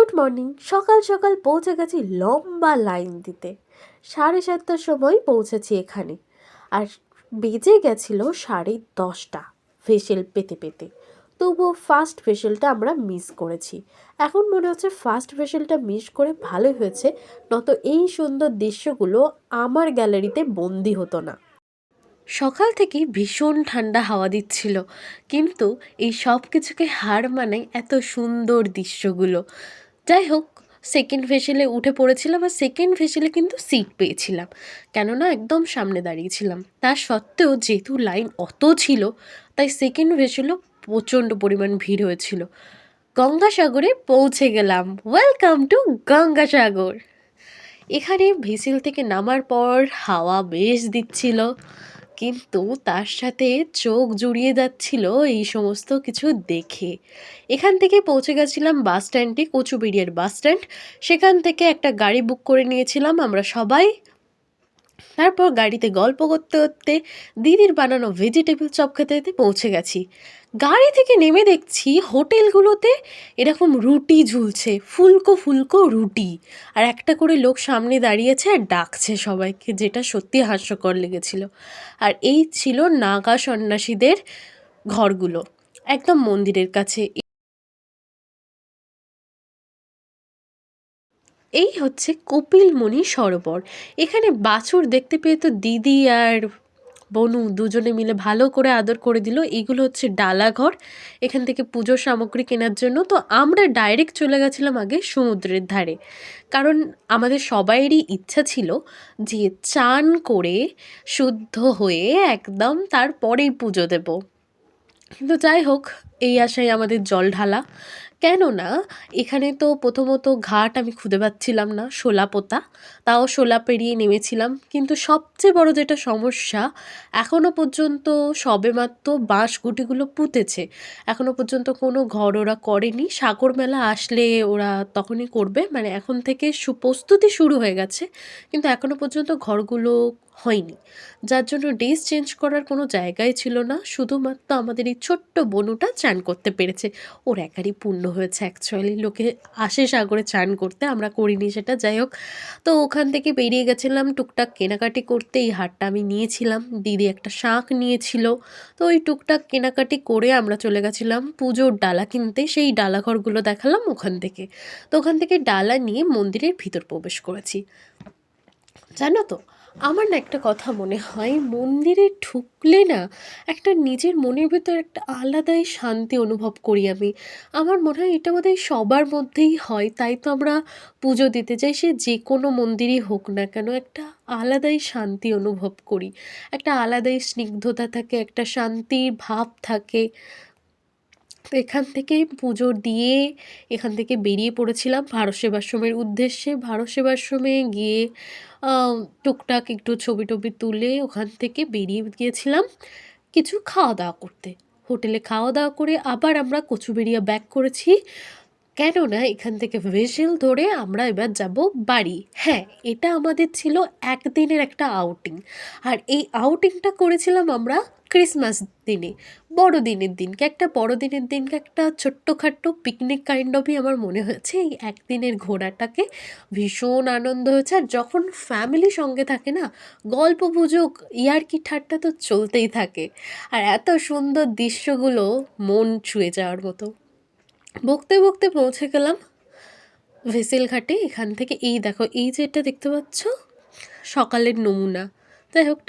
Good morning. সকাল সকাল পৌঁছে গেছি লম্বা লাইন দিতে। 7:30টার সময় পৌঁছেছি এখানে। আর বেজে গেছিল 10:30 ফেসিয়াল পেতে পেতে। তবুও ফার্স্ট ফেসিয়ালটা আমরা মিস করেছি। এখন মনে হচ্ছে ফার্স্ট ফেসিয়ালটা মিস করে ভালোই হয়েছে, নত এই সুন্দর দৃশ্যগুলো আমার গ্যালারিতে বন্দি হতো না। সকাল থেকেই ভীষণ ঠান্ডা হাওয়া দিচ্ছিল, কিন্তু এই সব কিছুকে হার মানায় এত সুন্দর দৃশ্যগুলো। যাই হোক, সেকেন্ড ফেসিয়ালে উঠে পড়েছিলাম, আর সেকেন্ড ফেসিয়ালে কিন্তু সিট পেয়েছিলাম, কেননা একদম সামনে দাঁড়িয়েছিলাম। তা সত্ত্বেও যেহেতু লাইন অত ছিল, তাই সেকেন্ড ফেসিয়ালও প্রচণ্ড পরিমাণ ভিড় হয়েছিল। গঙ্গাসাগরে পৌঁছে গেলাম। Welcome to Gangasagar. এখানে ভেসেল থেকে নামার পর হাওয়া বেশ দিচ্ছিল, কিন্তু তার সাথে চোখ জুড়িয়ে যাচ্ছিল এই সমস্ত কিছু দেখে। এখান থেকে পৌঁছে গেছিলাম বাস স্ট্যান্ডে, কচুবেড়িয়ার বাস স্ট্যান্ড। সেখান থেকে একটা গাড়ি বুক করে নিয়েছিলাম আমরা সবাই। তারপর গাড়িতে গল্প করতে করতে দিদির বানানো ভেজিটেবল চপ খেতে খেতে পৌঁছে গেছি। গাড়ি থেকে নেমে দেখছি হোটেলগুলোতে এরকম রুটি ঝুলছে, ফুলকো ফুলকো রুটি, আর একটা করে লোক সামনে দাঁড়িয়েছে আর ডাকছে সবাইকে, যেটা সত্যি হাস্যকর লেগেছিল। আর এই ছিল নাগা সন্ন্যাসীদের ঘরগুলো, একদম মন্দিরের কাছে। এই হচ্ছে কপিলমুনি সরোবর। এখানে বাছুর দেখতে পেয়ে তো দিদি আর বনু দুজনে মিলে ভালো করে আদর করে দিল। এগুলো হচ্ছে ডালাঘর, এখান থেকে পুজোর সামগ্রী কেনার জন্য। তো আমরা ডাইরেক্ট চলে গেছিলাম আগে সমুদ্রের ধারে, কারণ আমাদের সবাইয়েরই ইচ্ছা ছিল যে চান করে শুদ্ধ হয়ে একদম তারপরেই পুজো দেব। কিন্তু যাই হোক, এই আশায় আমাদের জল ঢালা। কেননা এখানে তো প্রথমত ঘাট আমি খুঁজে পাচ্ছিলাম না, শোলা পোতা, তাও শোলা পেরিয়ে নেমেছিলাম। কিন্তু সবচেয়ে বড় যেটা সমস্যা, এখনও পর্যন্ত সবেমাত্র বাঁশ গুটিগুলো পুঁতেছে, এখনও পর্যন্ত কোনো ঘর ওরা করেনি। সাগর মেলা আসলে ওরা তখনই করবে, মানে এখন থেকে প্রস্তুতি শুরু হয়ে গেছে, কিন্তু এখনও পর্যন্ত ঘরগুলো হয়নি। যার জন্য ড্রেস চেঞ্জ করার কোনো জায়গাই ছিল না, শুধুমাত্র আমাদের এই ছোট্ট বনুটা চান করতে পেরেছে। ওর একারই পুণ্য হয়েছে অ্যাকচুয়ালি, লোকে আসে সাগরে চান করতে, আমরা করিনি সেটা। যাই হোক, তো ওখান থেকে বেরিয়ে গেছিলাম টুকটাক কেনাকাটি করতে। এই হাটটা আমি নিয়েছিলাম, দিদি একটা শাঁখ নিয়েছিল। তো ওই টুকটাক কেনাকাটি করে আমরা চলে গেছিলাম পুজোর ডালা কিনতে। সেই ডালাঘরগুলো দেখালাম ওখান থেকে। তো ওখান থেকে ডালা নিয়ে মন্দিরের ভিতর প্রবেশ করেছি। জানো তো, আমার না একটা কথা মনে হয়, মন্দিরে ঢুকলে না একটা নিজের মনের ভেতর একটা আলাদাই শান্তি অনুভব করি আমি। আমার মনে হয় এটা বোধহয় সবার মধ্যেই হয়, তাই তো আমরা পুজো দিতে যাই, সে যে কোনো মন্দিরই হোক না কেন, একটা আলাদাই শান্তি অনুভব করি, একটা আলাদাই স্নিগ্ধতা থাকে, একটা শান্তির ভাব থাকে। তো এখান থেকে পুজো দিয়ে এখান থেকে বেরিয়ে পড়েছিলাম ভারত সেবাশ্রমের উদ্দেশ্যে। ভারত সেবাশ্রমে গিয়ে টুকটাক একটু ছবি টবি তুলে ওখান থেকে বেরিয়ে গিয়েছিলাম কিছু খাওয়া দাওয়া করতে। হোটেলে খাওয়া দাওয়া করে আবার আমরা কচুবেড়িয়া ব্যাক করেছি, কেননা এখান থেকে ভেসেল ধরে আমরা এবার যাব বাড়ি। হ্যাঁ, এটা আমাদের ছিল একদিনের একটা আউটিং, আর এই আউটিংটা করেছিলাম আমরা ক্রিসমাস দিনে, বড়দিনের দিনকে। একটা বড়দিনের দিনকে একটা ছোট্টখাট্টো পিকনিক কাইন্ড অফই আমার মনে হয়েছে এই একদিনের ঘোরাটাকে। ভীষণ আনন্দ হয়েছে, আর যখন ফ্যামিলি সঙ্গে থাকে না, গল্প গুজব ইয়ার্কি ঠাট্টা তো চলতেই থাকে, আর এত সুন্দর দৃশ্যগুলো মন ছুঁয়ে যাওয়ার মতো। বকতে বকতে পৌঁছে গেলাম ভেসেল ঘাটে। এখান থেকে এই দেখো, এই যে এটা দেখতে পাচ্ছ, সকালের নমুনা। যাই হোক।